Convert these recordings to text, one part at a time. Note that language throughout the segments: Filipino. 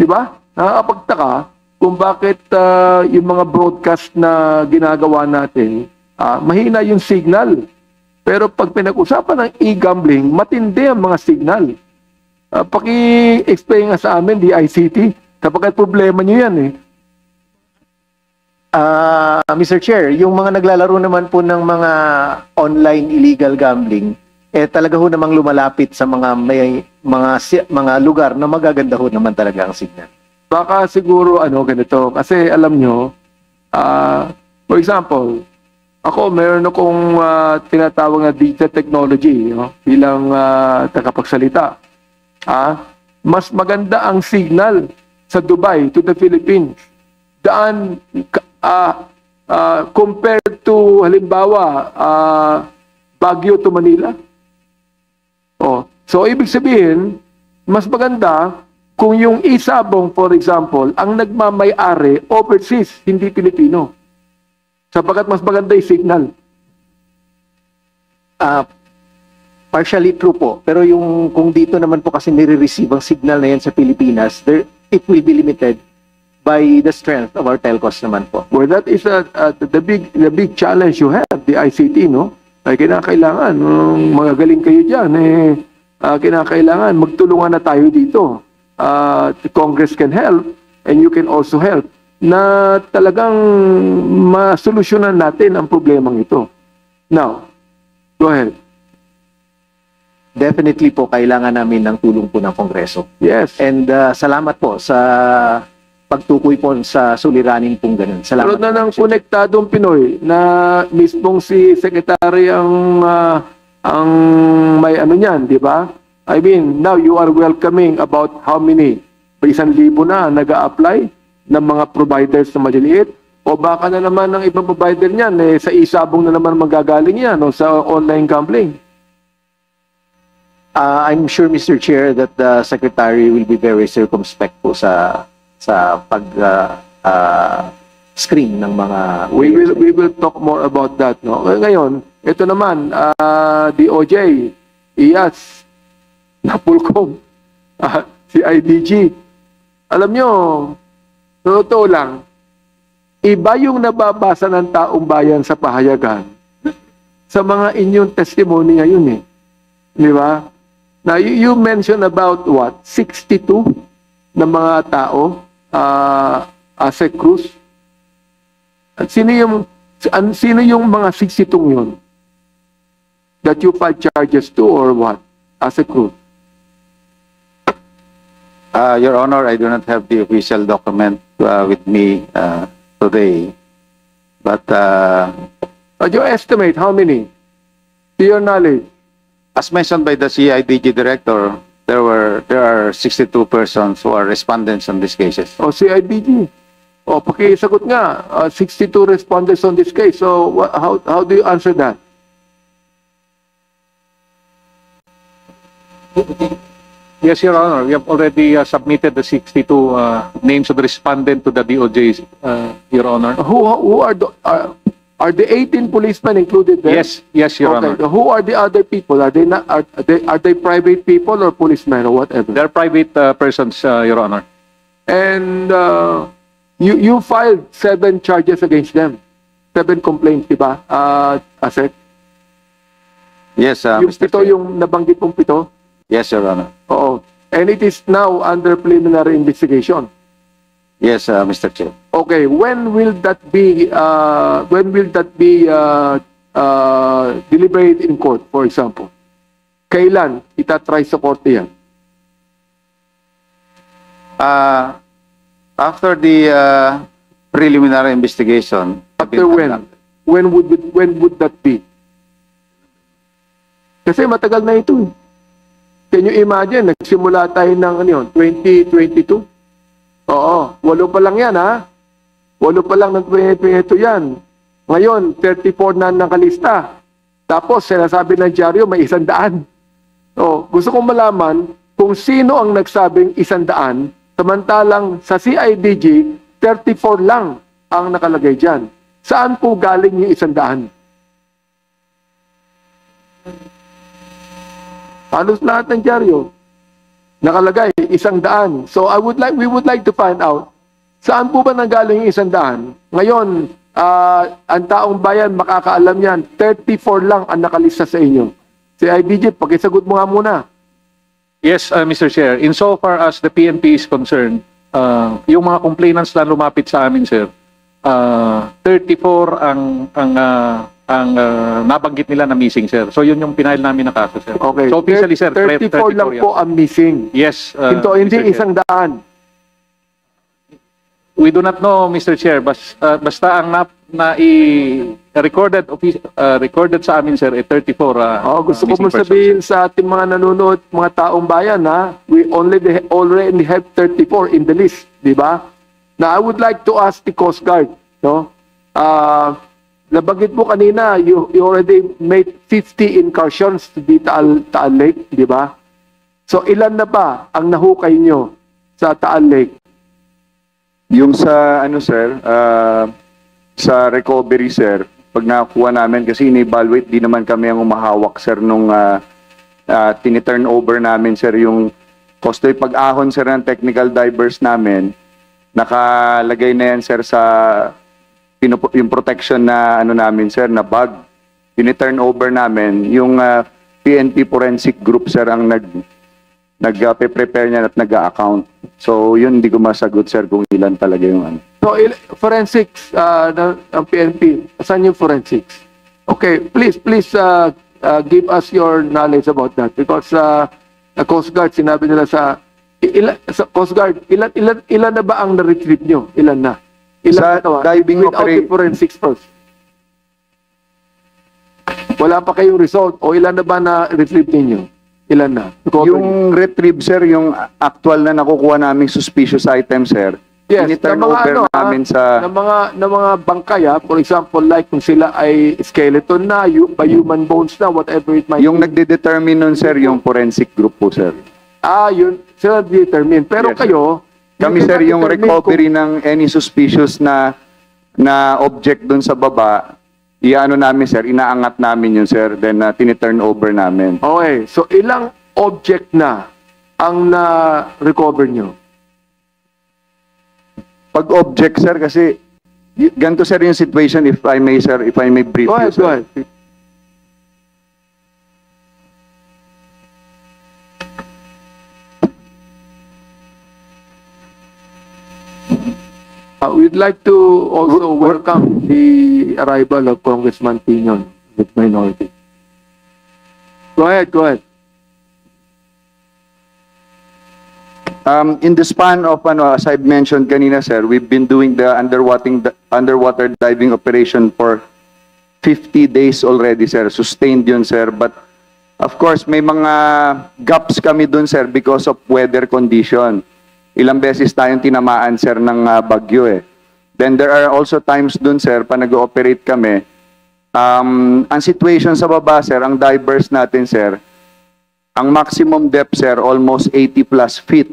Di ba? Nakakapagtaka kung bakit yung mga broadcast na ginagawa natin, mahina yung signal. Pero pag pinag-usapan ng e-gambling, matindi ang mga signal. Paki-explain nga sa amin, di ICT, sapagkat problema nyo yan eh. Mr. Chair, yung mga naglalaro naman po ng mga online illegal gambling, talaga ho namang lumalapit sa mga lugar na magaganda ho naman talaga ang signal. Baka siguro ganito, kasi alam nyo, for example, meron akong tinatawag na digital technology bilang tagapagsalita. Mas maganda ang signal sa Dubai to the Philippines daan compared to halimbawa Baguio to Manila. So ibig sabihin, mas maganda kung yung isabong, for example, ang nagmamay-ari overseas, hindi Pilipino. Sapagkat mas maganda yung signal. Partially true po. Pero kung dito naman po kasi nire-receive ang signal na yan sa Pilipinas, it will be limited by the strength of our telcos naman po. Well, that is the big challenge you have, the ICT, no? Ay kinakailangan, magagaling kayo dyan, kinakailangan magtulungan na tayo dito. The Congress can help and you can also help na talagang masolusyonan natin ang problemang ito. Now, go ahead. Definitely po, kailangan namin ng tulong po ng Kongreso. Yes. And salamat po sa pagtukoy po sa suliranin pong ganun. Salamat. Pero na ng konektadong Pinoy na mismong si Secretary ang may niyan, di ba? I mean, now you are welcoming about how many? 1,000 na nag-a-apply ng mga providers na maliliit? O baka na naman ng ibang provider niyan, sa isabong na naman magagaling yan o sa online gambling? I'm sure, Mr. Chair, that the Secretary will be very circumspect po sa screen ng mga... We will talk more about that. No? Ngayon, ito naman, DOJ, IAS, Napulcom, si IDG. Alam nyo, totoo lang, iba yung nababasa ng taong bayan sa pahayagan sa mga inyong testimony ngayon eh. Di ba? Now, you mentioned about what? 62 na mga tao as a cruise. At sino yung mga 62 yun? That you filed charges to or what? As a cruise? Your Honor, I do not have the official document with me today. But you estimate how many? To your knowledge? as mentioned by the CIDG Director, there are 62 persons who are respondents on these cases. O CIDG. O pakisagot nga, 62 respondents on this case. So how do you answer that? Yes, Your Honor. We have already submitted the 62 names of the respondent to the DOJ, Your Honor. Who are the 18 policemen included there? Yes, yes, Your Honor. Who are the other people? Are they private people or policemen or whatever? They're private persons, Your Honor. And you filed 7 charges against them. 7 complaints, di ba? Asek? Yes, Yung Mr. pito, Chair. yung nabanggit mong pito? Yes, Your Honor. Oo. And it is now under preliminary investigation. Yes, Mr. Chair. Okay, when will that be deliberated in court, for example? Kailan itatry sa korte yan? After the preliminary investigation, After when? When would that be? Kasi matagal na ito. Can you imagine, nagsimula tayo ng 2022? Oo, 8 pa lang yan ha. 8 pa lang ng 2022 yan. Ngayon, 34 na nakalista. Tapos, sinasabi ng dyaryo, may 100. Gusto kong malaman kung sino ang nagsabing 100, samantalang sa CIDG, 34 lang ang nakalagay dyan. Saan po galing yung 100? Halos lahat ng dyaryo. nakalagay 100. So we would like to find out, saan po ba nanggaling yung 100? Ngayon, ang taong bayan makakaalam yan, 34 lang ang nakalista sa inyo. Si IBJ, pakisagot mo nga muna. Yes, Mr. Chair. Insofar as the PNP is concerned, yung mga complainants na lumapit sa amin, sir, 34 ang nabanggit nila na missing, sir. So yun yung pinail namin na kaso, sir. Okay. So officially, sir, 34 lang yan. po ang missing. Yes, Hindi Mr. Chair. 100. We do not know, Mr. Chair. Basta ang recorded sa amin, sir, 34. Gusto ko missing mo persons, sabihin sir. sa ating mga nanonood, mga taong bayan, ha? We already have 34 in the list, di ba? Now, I would like to ask the Coast Guard, no? Nabanggit mo kanina, you already made 50 incursions to the Taal Lake, di ba? So, ilan na ba ang nahukay nyo sa Taal Lake? Yung sa sir, sa recovery sir, pag nakuha namin kasi in-evaluate di naman kami ang umahawak sir nung tini-turn over namin sir yung kostoy pag-ahon sir ng technical divers namin. Nakalagay na yan sir sa yung protection na namin sir na bag. Tini-turn over namin yung PNP forensic group sir ang nag-prepare niya at nag-account. So, yun hindi ko masagot, sir, kung ilan talaga yung So, forensics ng PNP, saan yung forensics? Okay, please give us your knowledge about that because the Coast Guard, sinabi nila sa Coast Guard, ilan na ba ang na-retrieve nyo? Ilan na? Sa diving without the forensics first. Wala pa kayong result o ilan na ba na-retrieve ninyo? Ilan na? Yung retrieve, sir, yung actual na nakukuha naming suspicious item, sir. Yes, Tini-turn over namin sa... ng mga bangkay, for example, like kung sila ay skeleton na, by human bones na, whatever it might Yung be. nagde-determine nun, sir, yung forensic group po, sir. Yun, sila determine. Pero Yes, kayo, Kami, you sir, cannot yung determine recovery ng any suspicious na object dun sa baba, iano namin, sir, inaangat namin yun, sir, then tini-turn over namin. Okay, so ilang object na ang na-recover nyo? Pag object, sir, kasi ganito, sir, yung situation, if I may, sir, if I may brief Go you, ahead, sir. go ahead. We'd like to also welcome the arrival of Congressman Piñon with minority. Go ahead, go ahead. In the span of, as I've mentioned kanina, sir, we've been doing the underwater diving operation for 50 days already, sir. Sustained yun, sir. But, of course, may mga gaps kami dun, sir, because of weather condition. Ilang beses tayong tinamaan, sir, ng bagyo, eh. Then, there are also times dun, sir, pa nag-ooperate kami. Ang situation sa baba, sir, ang divers natin, sir, ang maximum depth, sir, almost 80 plus feet.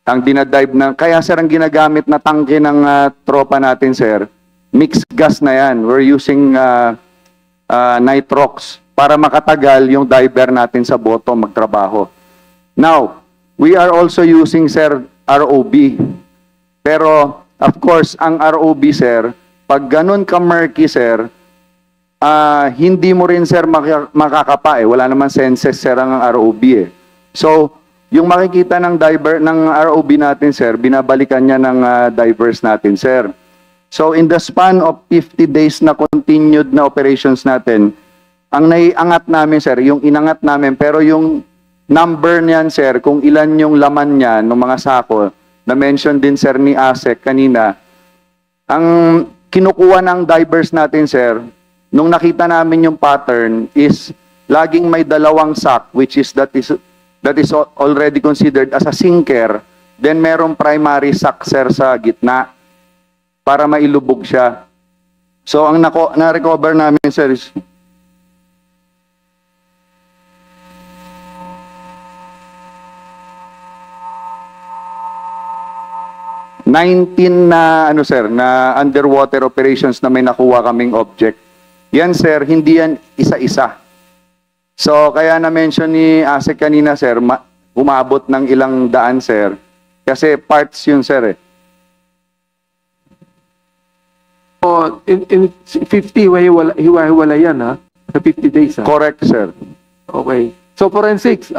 Ang dinadive na, kaya sir, ang ginagamit na tangke ng tropa natin, sir, mixed gas na yan. We're using nitrox para makatagal yung diver natin sa boto magtrabaho. Now, we are also using, sir, ROB. Pero, of course, ang ROB, sir, pag ganun ka-murky, sir, hindi mo rin, sir, makakapa eh. Wala naman senses, sir, ang ROB eh. So, yung makikita ng diver ng ROB natin, sir, binabalikan niya ng divers natin, sir. So in the span of 50 days na continued na operations natin, ang naiangat namin, sir, yung inangat namin, pero yung number niyan, sir, kung ilan yung laman niya ng mga sako, na-mention din, sir, ni ASEC kanina, ang kinukuha ng divers natin, sir, nung nakita namin yung pattern is laging may dalawang sack, which is that is already considered as a sinker, then merong primary sack, sir, sa gitna para mailubog siya. So, ang na-recover namin, sir, is 19 na sir, na underwater operations na may nakuha kaming object. Yan, sir, hindi yan isa-isa. So, kaya na-mention ni ASEC kanina, sir, umabot ng ilang daan, sir. Kasi parts yun, sir, eh. O, in 50, hiwa-hiwala yan, ha? Sa 50 days, ha? Correct, sir. Okay. So, forensics,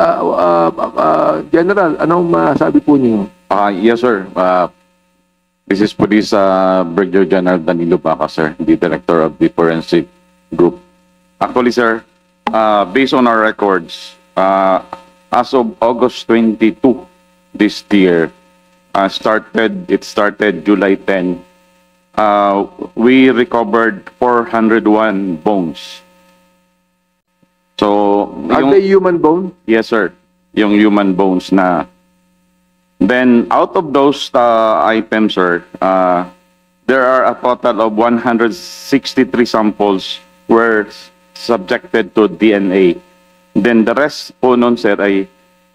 General, anong masabi po niyo? Yes, sir. This is Police Brigadier General Danilo Baca, sir, the Director of the Forensic Group. Actually, sir, based on our records, as of August 22 this year, it started July 10, we recovered 401 bones. So, Are they human bone? yes, sir. Yung human bones na. Then, out of those items, sir, there are a total of 163 samples were subjected to DNA. Then, the rest po nun, sir, ay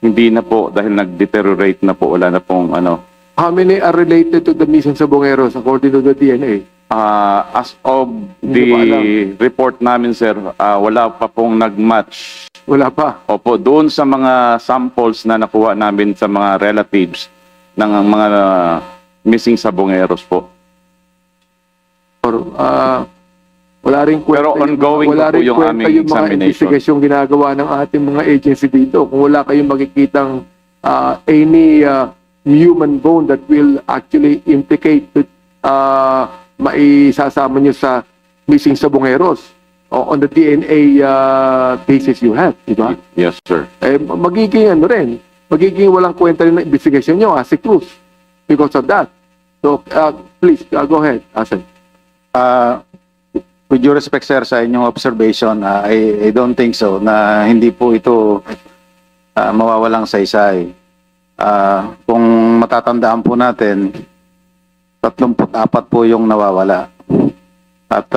hindi na po dahil nag-deteriorate na po. Wala na pong ano. How many are related to the missing Sabongeros according to the DNA? As of Hindi ko alam. the report namin, sir, wala pa pong nag-match. Wala pa. Opo, doon sa mga samples na nakuha namin sa mga relatives ng mga missing sabongeros po. Or, wala rin kwenta Pero ongoing wala po rin yung kwenta aming yung mga examination. investigasyong ginagawa ng ating mga agency dito. Kung wala kayong makikitang any human bone that will actually implicate maisasama nyo sa missing sabongeros on the DNA basis you have, di ba? Yes, sir. Eh, magiging ano rin, magiging walang kwenta rin ng investigation nyo as a Cruz because of that. So, please, go ahead, Asen. With due respect, sir, sa inyong observation, I don't think so na hindi po ito mawawalang saysay. Kung matatandaan po natin, 34 po yung nawawala. At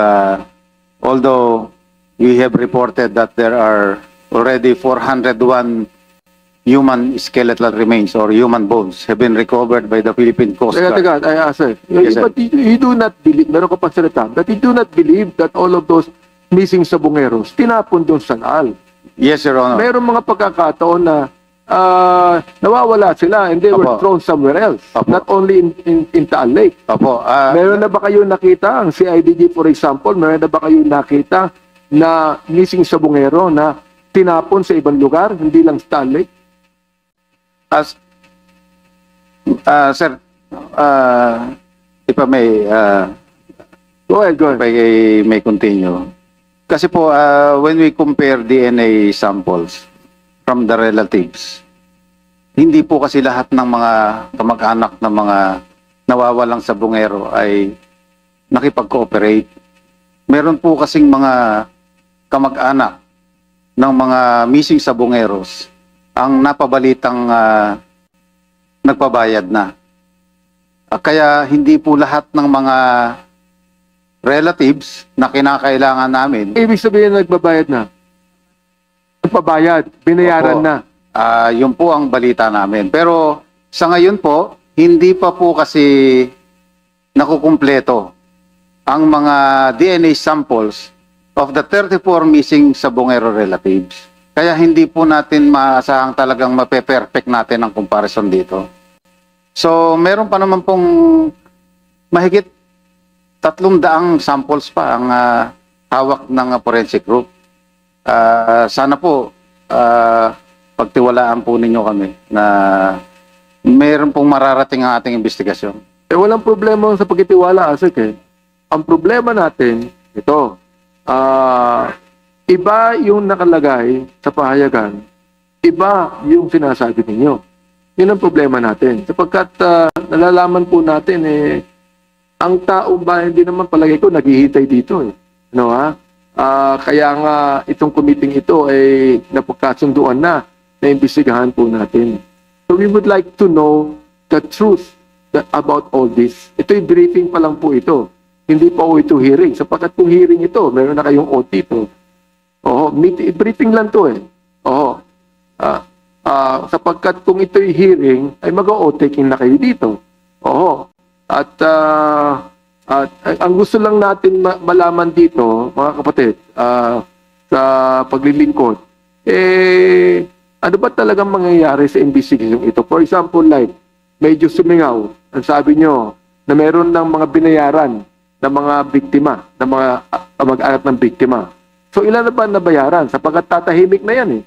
although we have reported that there are already 401 human skeletal remains or human bones have been recovered by the Philippine Coast Guard. Teka, Asen. Yes, sir. But you do not believe, meron ka pang salita, that you do not believe that all of those missing sabongeros tinapon doon sa Naal. Yes, Your Honor. Mayroong mga pagkakataon na nawawala sila and they were Opo. thrown somewhere else. Opo. Not only in Taal Lake. Opo. Meron na ba kayo nakita, ang CIDG for example, meron na ba kayo nakita na missing sabongero na tinapon sa ibang lugar, hindi lang sa Taal Lake? Sir, if I may, Go ahead, go if ahead. I may continue. Kasi po, when we compare DNA samples from the relatives, hindi po kasi lahat ng mga kamag-anak ng mga nawawalang sabongero ay nakipag-cooperate. Meron po kasing mga kamag-anak ng mga missing sabongeros ang napabalitang nagpabayad na. Kaya hindi po lahat ng mga relatives na kinakailangan namin, Ibig sabihin nagbabayad na. Nagpabayad, binayaran Opo. na. yun po ang balita namin. Pero sa ngayon po, hindi pa po kasi nakukumpleto ang mga DNA samples of the 34 missing sabongero relatives. Kaya hindi po natin maasahang talagang mape-perfect natin ang comparison dito. So, meron pa naman pong mahigit 300 samples pa ang hawak ng forensic group. Sana po, pagtiwalaan po ninyo kami na meron pong mararating ang ating investigasyon. Eh, walang problema sa pagkitiwala, Asik eh. Ang problema natin, ito, iba yung nakalagay sa pahayagan, iba yung sinasabi ninyo. Yun ang problema natin. Sapagkat nalalaman po natin, ang taong bayan din naman palagay ko naghihintay dito. Ano ha? Kaya nga itong committee ito ay napagkasunduan na imbestigahan po natin. So we would like to know the truth about all this. Ito'y briefing pa lang po ito. Hindi pa po ito hearing. Sapagkat kung hearing ito, meron na kayong OT po. Briefing lang to eh. Sapagkat kung ito'y hearing, ay mag-o-taking na kayo dito. At ang gusto lang natin malaman dito, mga kapatid, sa paglilingkod, Ano ba talagang mangyayari sa investigation ito? For example, like, medyo sumingaw, ang sabi nyo, na meron ng mga binayaran ng mga biktima, ng mga mag-anak ng biktima. So, ilan na ba nabayaran? Sapagkat tatahimik na yan eh.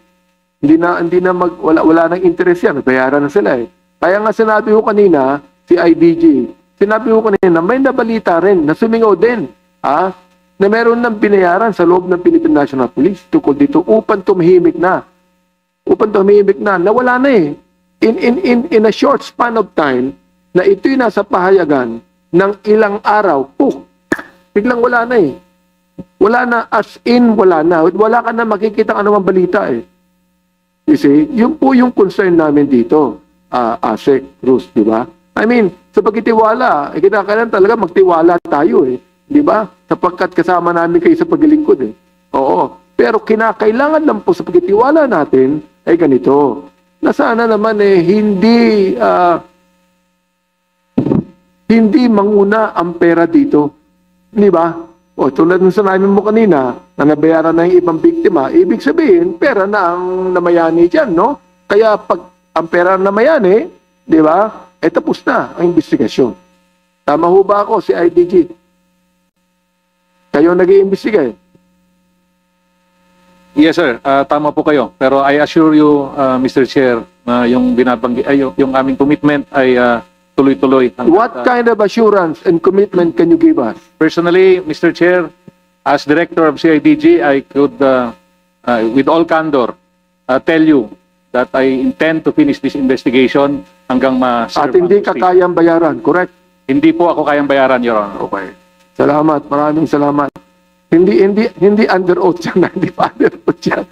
Wala nang interest yan. Bayaran na sila eh. Kaya nga sinabi ko kanina, si IDG, sinabi ko kanina, may nabalita rin, na sumingaw din, na meron ng binayaran sa loob ng Philippine National Police tukol dito upang tumahimik na. Nawala na eh. In a short span of time, na ito'y nasa pahayagan ng ilang araw, biglang wala na eh. Wala na, as in wala na. Wala ka na makikita anumang balita eh. You see, yun po yung concern namin dito, Asek, Cruz, di ba? I mean, sa pagtitiwala, kinakailangan talaga magtiwala tayo eh. Di ba? Sapagkat kasama namin kayo sa paglilingkod eh. Oo. Pero kinakailangan lang po sa pagtitiwala natin ay ganito. Na sana naman eh, hindi manguna ang pera dito. Di ba? O tulad ng sinabi mo kanina, na nabayaran na yung ibang biktima, ibig sabihin, pera na ang namayani dyan, no? Kaya pag ang pera na namayani, di ba? Tapos na ang investigasyon. Tama ho ba ako, si IDG? Kayo nag-iimbestiga eh. Yes, sir. Tama po kayo. Pero I assure you, Mr. Chair, na yung yung aming commitment ay tuloy-tuloy. What kind of assurance and commitment can you give us? Personally, Mr. Chair, as Director of CIDG, I could, with all candor, tell you that I intend to finish this investigation hanggang ma-serve. At hindi ang ka justice. kayang bayaran, correct? Hindi po ako kayang bayaran, Your Honor. Okay. Salamat, maraming salamat. Hindi under oath yan, hindi pa under oath yan.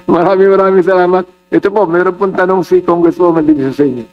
maraming salamat. Ito po, meron pong tanong si Congresswoman dito sa inyo.